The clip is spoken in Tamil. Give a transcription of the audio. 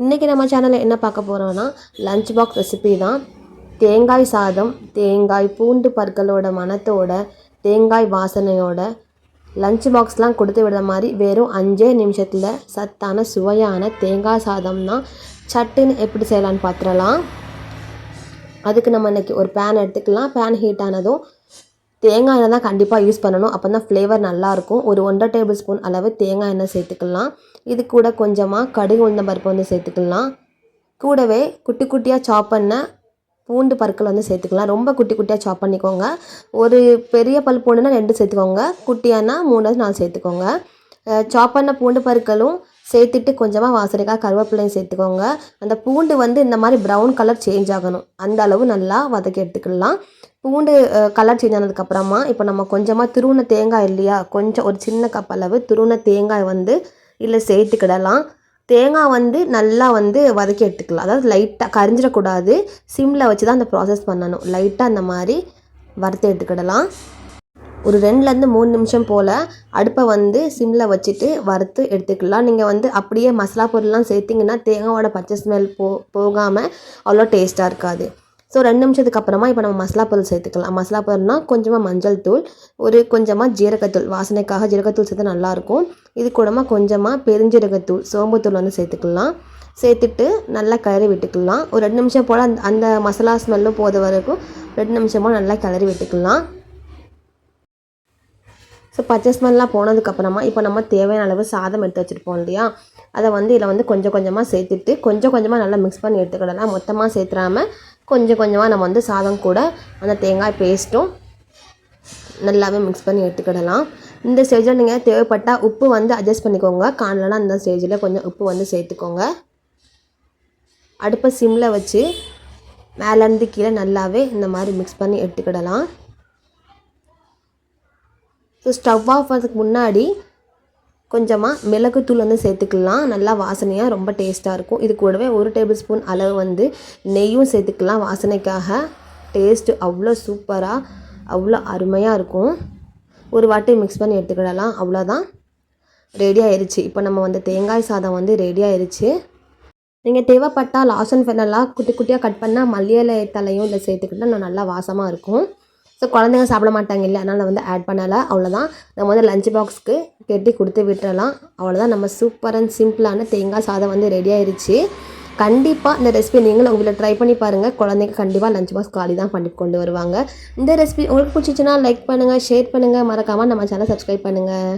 இன்றைக்கி நம்ம சேனலில் என்ன பார்க்க போகிறோன்னா லஞ்ச் பாக்ஸ் ரெசிபி தான். தேங்காய் சாதம், தேங்காய் பூண்டு பற்களோட மணத்தோட, தேங்காய் வாசனையோட லஞ்ச் பாக்ஸ்லாம் கொடுத்து விடுற மாதிரி வெறும் 5 நிமிஷத்தில் சத்தான சுவையான தேங்காய் சாதம் தான். சட்டுன்னு எப்படி செய்யலான்னு பார்த்துடலாம். அதுக்கு நம்ம இன்றைக்கி ஒரு பேன் எடுத்துக்கலாம். பேன் ஹீட் ஆனதும் தேங்காய் எண்ணெய் தான் கண்டிப்பாக யூஸ் பண்ணணும். அப்போ தான் ஃப்ளேவர் நல்லாயிருக்கும். ஒரு 1.5 டேபிள் ஸ்பூன் அளவு தேங்காய் எண்ணெய் சேர்த்துக்கலாம். இது கூட கொஞ்சமாக கடுகு உளுந்தம் பருப்பு வந்து சேர்த்துக்கலாம். கூடவே குட்டி குட்டியாக சாப் பண்ண பூண்டு பற்கள் வந்து சேர்த்துக்கலாம். ரொம்ப குட்டி குட்டியாக சாப் பண்ணிக்கோங்க. ஒரு பெரிய பல் பூண்டுனா 2 சேர்த்துக்கோங்க, குட்டியானா 3 4 சேர்த்துக்கோங்க. சாப் பண்ண பூண்டு பற்களும் சேர்த்துட்டு கொஞ்சமாக வாசனைக்காக கருவேப்பிலையும் சேர்த்துக்கோங்க. அந்த பூண்டு வந்து இந்த மாதிரி ப்ரௌன் கலர் சேஞ்ச் ஆகணும், அந்த அளவு நல்லா வதக்கி எடுத்துக்கலாம். பூண்டு கலர் சேஞ்ச் ஆனதுக்கப்புறமா இப்போ நம்ம கொஞ்சமாக துருவின தேங்காய் இல்லையா, கொஞ்சம் ஒரு சின்ன கப் அளவு துருவின தேங்காய் வந்து இதில் சேர்த்துக்கிடலாம். தேங்காய் வந்து நல்லா வந்து வதக்கி எடுத்துக்கலாம். அதாவது லைட்டாக கரிஞ்சிடக்கூடாது, சிம்மில் வச்சு தான் அந்த ப்ராசஸ் பண்ணணும். லைட்டாக அந்த மாதிரி வறுத்து எடுத்துக்கிடலாம். ஒரு 2லேருந்து 3 நிமிஷம் போல் அடுப்பை வந்து சிம்மில் வச்சுட்டு வறுத்து எடுத்துக்கலாம். நீங்கள் வந்து அப்படியே மசாலா பொருள்லாம் சேர்த்திங்கன்னா தேங்காயோட பச்சை ஸ்மெல் போகாமல் அவ்வளோ டேஸ்ட்டாக இருக்காது. ஸோ 2 நிமிஷத்துக்கு அப்புறமா இப்போ நம்ம மசாலா பொருள் சேர்த்துக்கலாம். மசாலா பொருள்னால் கொஞ்சமாக மஞ்சள் தூள், ஒரு கொஞ்சமாக ஜீரகத்தூள், வாசனைக்காக ஜீரகத்தூள் சேர்த்து நல்லாயிருக்கும். இது கூடமாக கொஞ்சமாக பெருஞ்சீரகத்தூள், சோம்புத்தூள் வந்து சேர்த்துக்கலாம். சேர்த்துட்டு நல்லா கிளறி விட்டுக்கலாம். ஒரு 2 நிமிஷம் போல் அந்த மசாலா ஸ்மெல்லும் போத வரைக்கும் 2 நிமிஷமாக நல்லா கிளறி விட்டுக்கலாம். ஸோ பச்சை ஸ்மெல்லாம் போனதுக்கப்புறமா இப்போ நம்ம தேவையான அளவு சாதம் எடுத்து வச்சுருப்போம் இல்லையா, அதை வந்து இதில் வந்து கொஞ்சம் கொஞ்சமாக சேர்த்துட்டு கொஞ்சம் கொஞ்சமாக நல்லா மிக்ஸ் பண்ணி எடுத்துக்கிடலாம். மொத்தமாக சேர்த்துறாமல் கொஞ்சம் கொஞ்சமாக நம்ம வந்து சாதம் கூட அந்த தேங்காய் பேஸ்ட்டும் நல்லாவே மிக்ஸ் பண்ணி எடுத்துக்கிடலாம். இந்த ஸ்டேஜில் நீங்கள் தேவைப்பட்டால் உப்பு வந்து அட்ஜஸ்ட் பண்ணிக்கோங்க. காணலன்னா அந்த ஸ்டேஜில் கொஞ்சம் உப்பு வந்து சேர்த்துக்கோங்க. அடுப்பை சிம்மில் வச்சு மேலேருந்து கீழே நல்லாவே இந்த மாதிரி மிக்ஸ் பண்ணி எடுத்துக்கிடலாம். ஸோ ஸ்டவ் ஆஃப் பண்ணுறதுக்கு முன்னாடி கொஞ்சமாக மிளகுத்தூள் வந்து சேர்த்துக்கலாம். நல்லா வாசனையாக ரொம்ப டேஸ்ட்டாக இருக்கும். இது கூடவே 1 டேபிள் ஸ்பூன் அளவு வந்து நெய்யும் சேர்த்துக்கலாம். வாசனைக்காக டேஸ்ட்டு அவ்வளோ சூப்பராக அவ்வளோ அருமையாக இருக்கும். ஒரு வாட்டி மிக்ஸ் பண்ணி எடுத்துக்கிடலாம். அவ்வளோதான், ரெடி ஆயிடுச்சு. இப்போ நம்ம வந்து தேங்காய் சாதம் வந்து ரெடி ஆயிடுச்சு. நீங்கள் தேவைப்பட்டால் லாஸ்ட் அண்ட் ஃபைனலாக குட்டி குட்டியாக கட் பண்ணால் மல்லி இலை தலையும் இதில் சேர்த்துக்கிட்டால் நல்லா வாசமாக இருக்கும். ஸோ குழந்தைங்க சாப்பிட மாட்டாங்க இல்லை, அதனால் வந்து ஆட் பண்ணலை. அவ்வளோதான், நம்ம வந்து லஞ்ச் பாக்ஸ்க்கு கட்டி கொடுத்து விட்டுறலாம். அவ்வளோதான், நம்ம சூப்பர் அண்ட் சிம்பிளான தேங்காய் சாதம் வந்து ரெடி ஆயிடுச்சு. கண்டிப்பாக இந்த ரெசிபி நீங்களும் உங்களை ட்ரை பண்ணி பாருங்கள். குழந்தைங்க கண்டிப்பாக லஞ்ச் பாக்ஸ் காலி தான் பண்ணி கொண்டு வருவாங்க. இந்த ரெசிபி உங்களுக்கு பிடிச்சிச்சின்னா லைக் பண்ணுங்கள், ஷேர் பண்ணுங்கள், மறக்காமல் நம்ம சேனல் சப்ஸ்கிரைப் பண்ணுங்கள்.